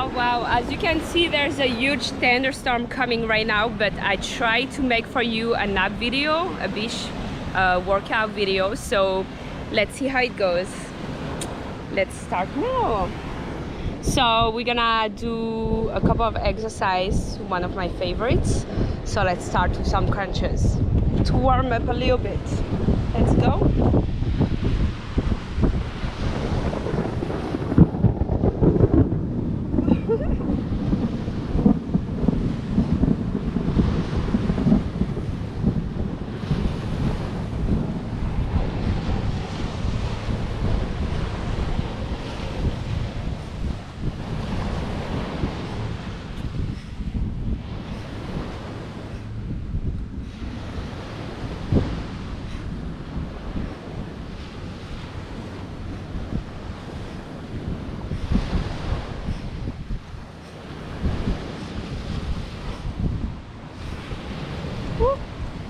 Oh wow, as you can see there's a huge thunderstorm coming right now, but I try to make for you a nap video, a beach workout video, so let's see how it goes. Let's start now. So we're gonna do a couple of exercises, one of my favorites. So let's start with some crunches to warm up a little bit. Let's go.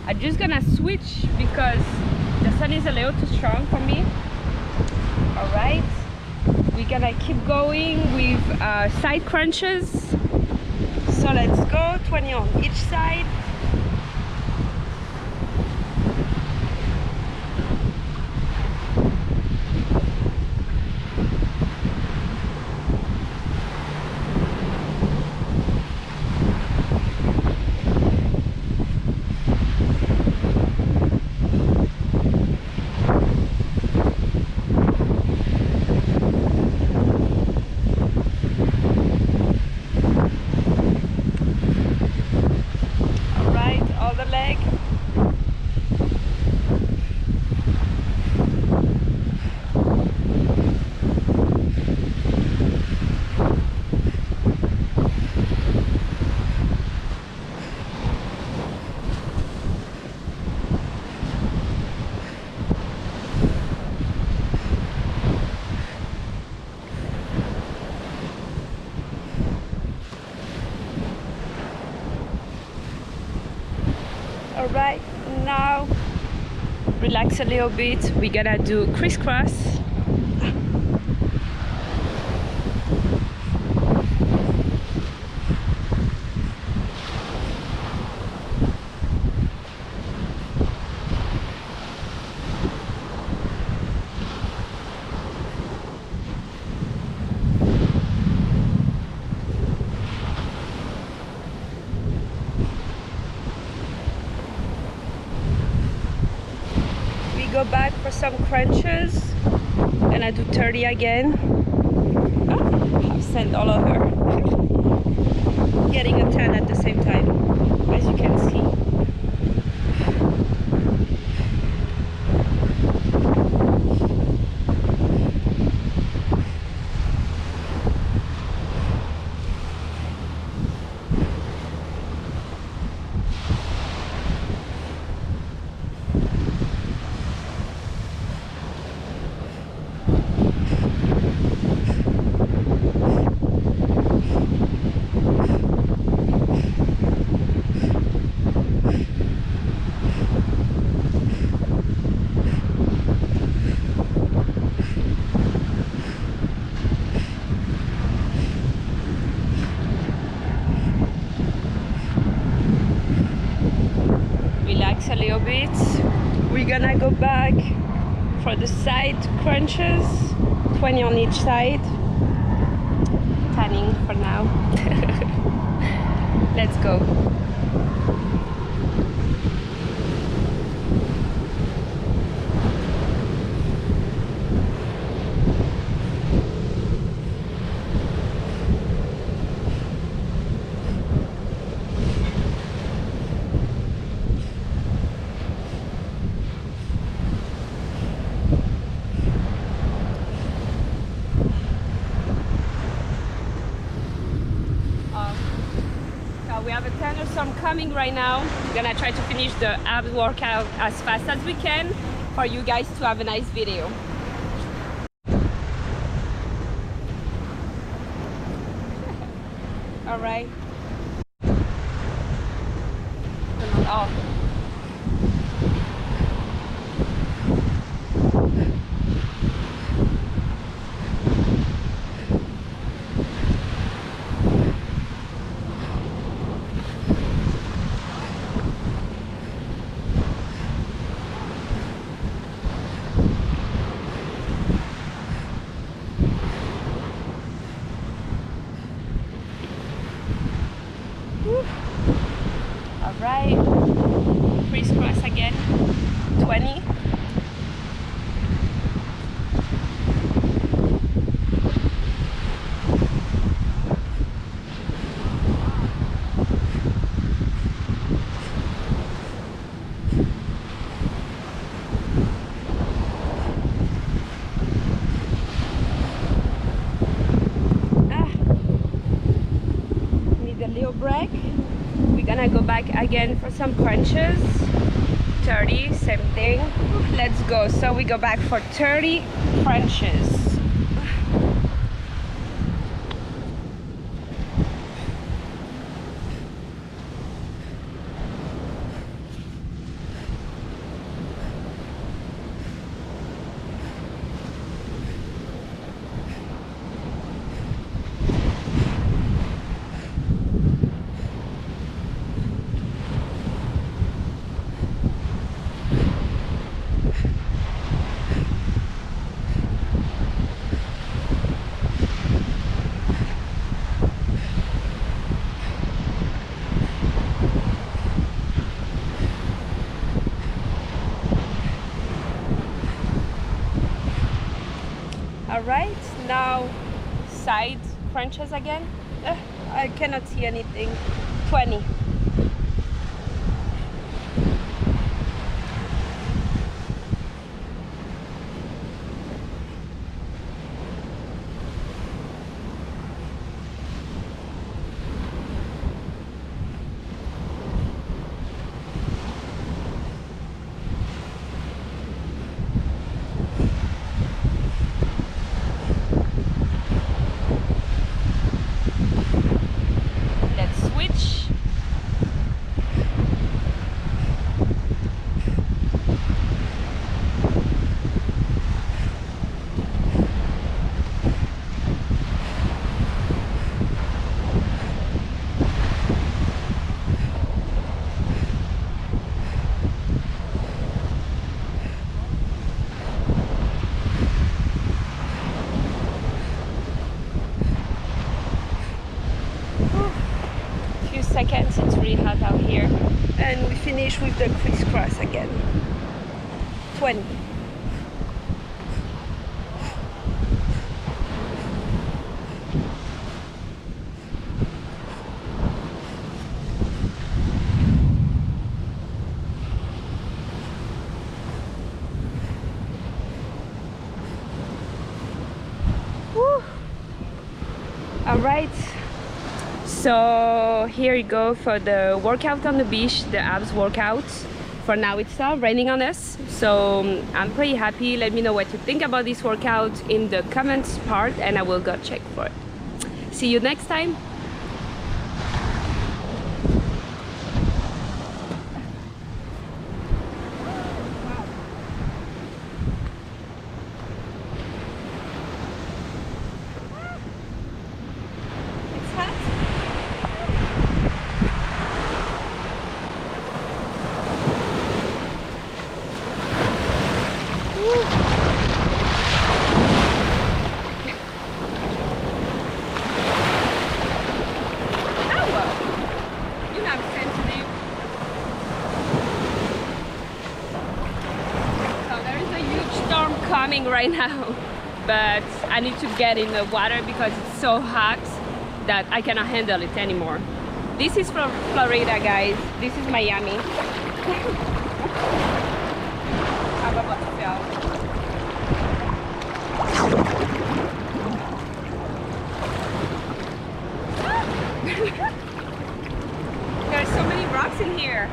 I'm just gonna switch because the sun is a little too strong for me. All right, we're gonna keep going with side crunches. So let's go, 20 on each side. All right, now relax a little bit. We're gonna do crisscross. Go back for some crunches and I do 30 again. Oh, I have sand all over. Getting a tan at the same time, as you can see. A little bit. We're gonna go back for the side crunches, 20 on each side. Tanning for now. Let's go. We have a thunderstorm coming right now. We're gonna try to finish the abs workout as fast as we can for you guys to have a nice video. All right. Oh. right, crisscross again, 20. Need a little break. We're gonna go back again for some crunches. 30, same thing. Let's go. So we go back for 30 crunches. All right, now side crunches again. I cannot see anything. 20. Seconds, it's really hot out here, and we finish with the crisscross again. 20. Woo. All right. So here you go for the workout on the beach, the abs workout. For now it's raining on us, so I'm pretty happy. Let me know what you think about this workout in the comments part, and I will go check for it. See you next time. Coming right now, but I need to get in the water because it's so hot that I cannot handle it anymore. This is from Florida, guys. This is Miami. There's so many rocks in here.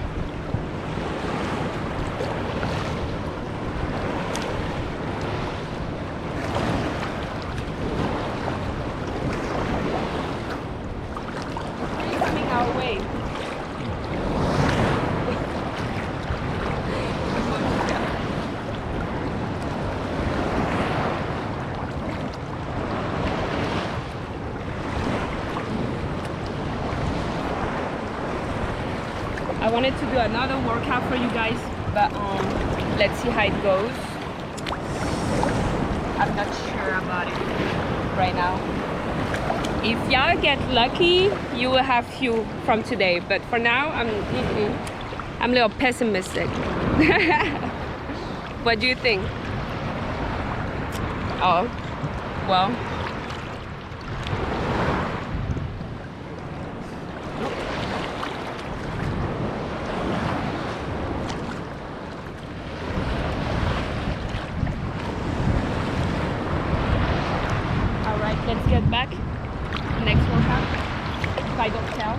I wanted to do another workout for you guys, but let's see how it goes. I'm not sure about it right now. If y'all get lucky, you will have few from today. But for now, I'm a little pessimistic. What do you think? Oh, well. All right, let's get back. Next workout, if I don't tell.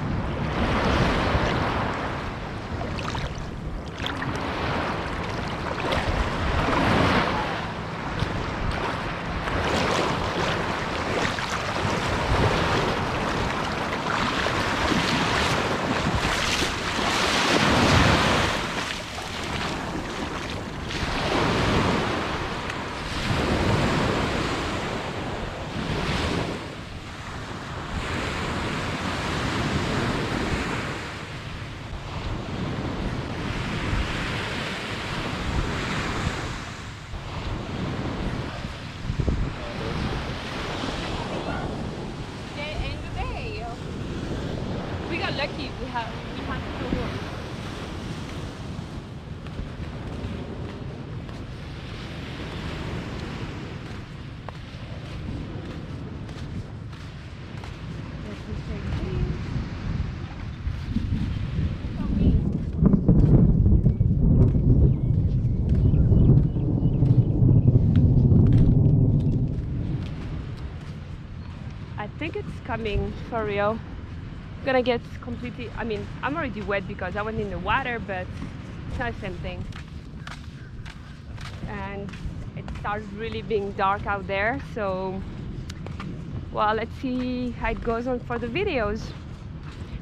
Lucky we have to go. I think it's coming for real. Gonna get completely, I mean, I'm already wet because I went in the water, but it's not the same thing. And it starts really being dark out there, so well, let's see how it goes on for the videos.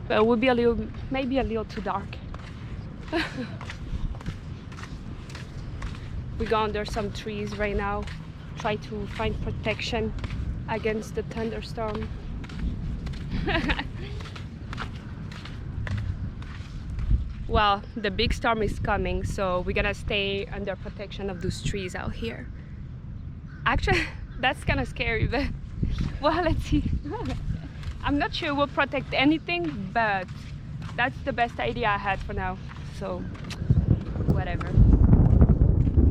But it will be a little, maybe a little too dark. We go under some trees right now, try to find protection against the thunderstorm. Well, the big storm is coming, so we're gonna stay under protection of those trees out here. Actually, that's kind of scary, but well, let's see. I'm not sure we'll protect anything, but that's the best idea I had for now, so whatever.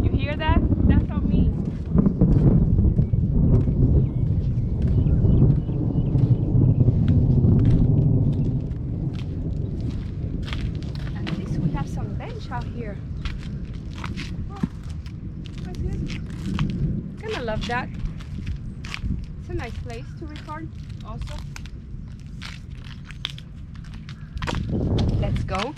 You hear that? That's on me. Out here. Oh, that's good. Kinda love that. It's a nice place to record also. Let's go.